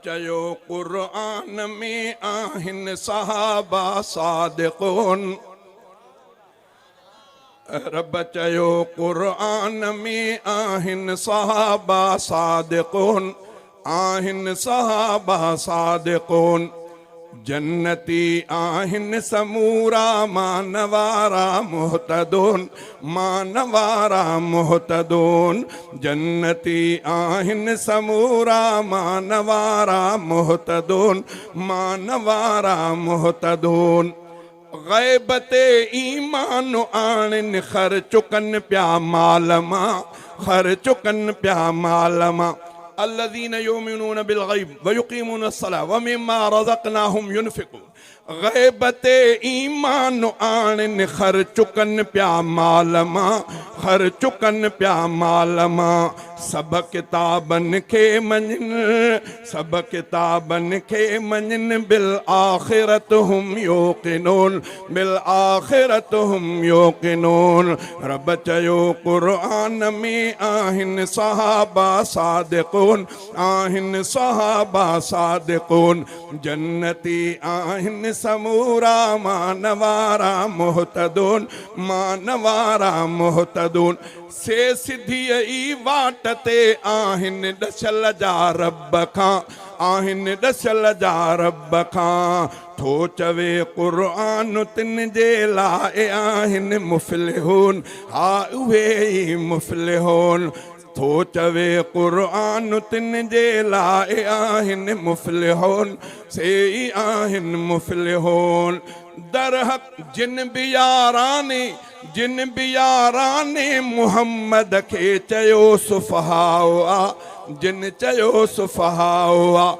चयो क़ुरआन में आहिन सहाबा सादिक़ून। रब चयो क़ुरआन में आहिन सहाबा सादिक़ून, आहिन सहाबा सादिक़ून। जन्नती आहिन समूरा मानवारा मुहतदून, मानवारा मुहतदून। जन्नती आहिन समूरा मानवारा मुहतदून, मानवारा मुहतदून। ग़ैबते ईमान आणिन खर चुकन प्या मालमा, खर चुकन प्या मालमा। अल्लज़ीन युमिनून बिल ग़ैब व युक़ीमून अस्सलाह व मिम्मा रज़क़नाहुम युनफ़िक़ून। ग़ैबते ईमान आणिन खर चुकन प्या मालमा, खर चुकन प्या मालमा। सब किताबन खे मञन, सब किताबन खे मञन। बिल आख़िरत हुम योक़िनून, बिल आख़िरत हुम योक़िनून। रब चयो क़ुरआन में आहिन सहाबा सादिक़ून, आहिन सहाबा सादिक़ून। जन्नती आहिन समूरा मानवारा मुहतदून, मानवारा मुहतदून। से सिधी ई वाट ते आहिन ॾसल जा रब खां, आहिन ॾसल जा रब खां। थो चवे क़ुरआन तिन जे लाइ आहिन मुफ़्लिहून, हा उहे ई मुफ़्लिहून। थो चवे क़ुरआन तिन जे लाइ आहिन मुफ़्लिहून, से ई आहिन मुफ़्लिहून। दरहक़ जिन बि याराने, जिन बि याराने मुहम्मद खे चयो सुफ़हाओ आ, जिन चयो सुफ़हाओ आ।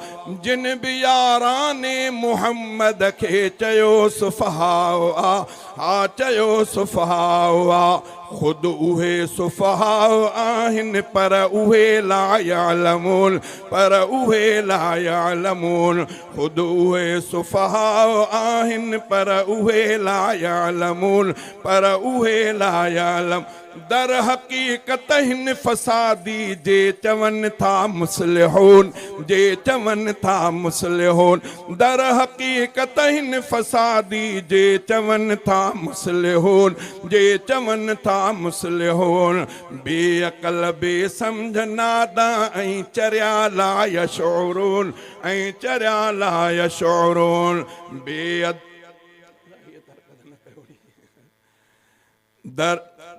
जिन बि याराने मुहम्मद खे चयो सुफ़हाओ आ, हा चयो सुफ़हाओ आ। खुद उहे सुफ़हाओ आहिन पर उहे ला यअलमून, पर उहे ला यअलमून। खुद उहे सुफ़हाओ आहिन पर उहे ला यअलमून, पर उहे ला यअलम। दर हक़ीक़त हिन फ़सादी जे चवन था मुस्लिहून, जे चवन था मुस्लिहून। दर हक़ीक़त हिन फ़सादी जे चवन था मुस्लिहून, जे चवन था मुस्लिहून। बेअक़ल बेसम्झ नादा ऐं चरिया ला यशऊरून, ऐं चरिया ला यशऊरून।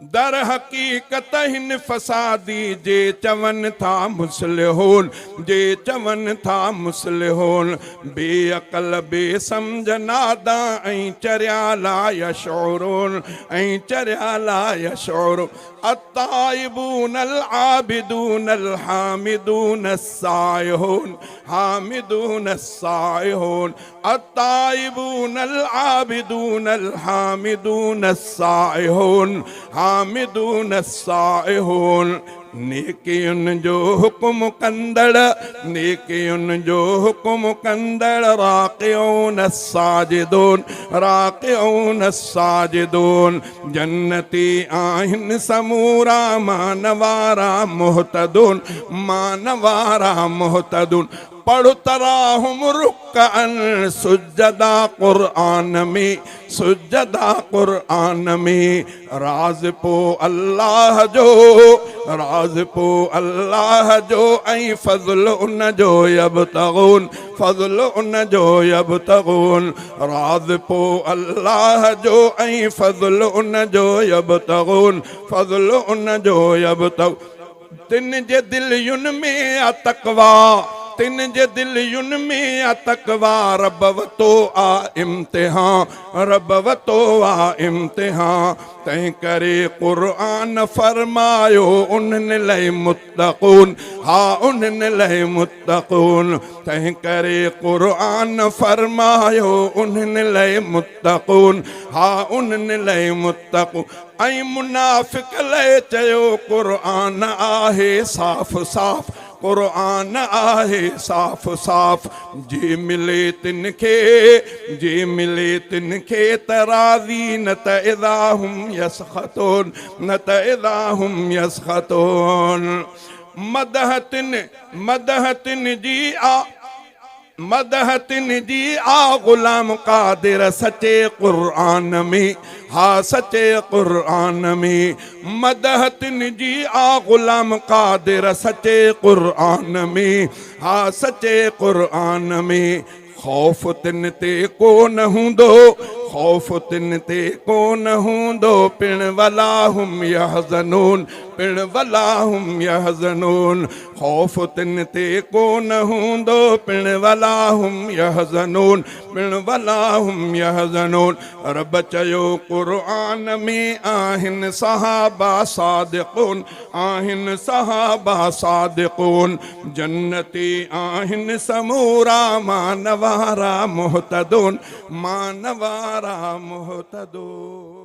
दर हक़ीक़त हिन फ़सादी जे चवन था मुस्लिहून, जे चवन था मुस्लिहून। बेअक़ल बेसम्झ नादा ऐं चरिया ला यशऊरून, ऐं चरिया ला यशऊरून। अत्ताइबून अल आबिदून अल हामिदून अस्साइहून, हामिदून अस्साइहून। अत्ताइबून अल आबिदून अल हामिदून अस्साइहून, हामिदून अस्साइहून। नेकियुन जो हुक्म कंदड़, नेकियुन जो हुक्म कंदड़। राक़िऊन अस्साजिदून, राक़िऊन अस्साजिदून। जन्नती आहिन समूरा मानवारा मुहतदून, मानवारा मुहतदून। पढ़ तराहुम रुक्अन सुजदा क़ुरआन में, सुजदा क़ुरआन में। राज़ पो अल्लाह जो, राज़ पो अल्लाह जो ऐं फ़ज़्ल उन जो यब्तगून, फ़ज़्ल उन जो यब्तगून। राज़ पो अल्लाह जो ऐं फ़ज़्ल उन जो यब्तगून, फ़ज़्ल उन जो यब्तगून। तिन जे दिलियुन में आ तक़वा, तिन जे दिलियुन में आ तक़वा। रब वतो आ इम्तिहान, रब वतो आ इम्तिहान। तंहिं करे क़ुरआन फ़रमायो उन्हनि लाइ मुत्तक़ून, हा उन्हनि लाइ मुत्तक़ून। तंहिं करे क़ुरआन फ़रमायो उन्हनि लाइ मुत्तक़ून, हा उन्हनि लाइ मुत्तक़ून। ऐं मुनाफ़िक़ लाइ चयो क़ुरआन आहे साफ़ साफ़, क़ुरआन आहे साफ़ साफ़। जे मिले तिन खे, जे मिले तिन खे त राज़ी, न त इज़ा हुम यसख़तून, न त इज़ा हुम यसख़तून। मदह तिन जी आ, मदहतिन जी आ गुलाम कादिर सचे कुरान में, हा सचे कुरान में। मदहतिन जी आ गुलाम कादिर सचे कुरान में, हा सचे कुरान में। खौफ तिन ते को न हूंदो, खौफ तिन ते को न हूंदो, पिण वलाहुम यहज़नून, पिण वलाहुम यहज़नून। खौफ तिन ते को न हूंदो, पिण वलाहुम यहज़नून, पिण वलाहुम यहज़नून। रब चयो क़ुरान में आहिन सहाबा सादिक़ून, आहिन सहाबा सादिक़ून। जन्नती आहिन समूरा मानवारा मुहतदून, मानवारा मुहतदून।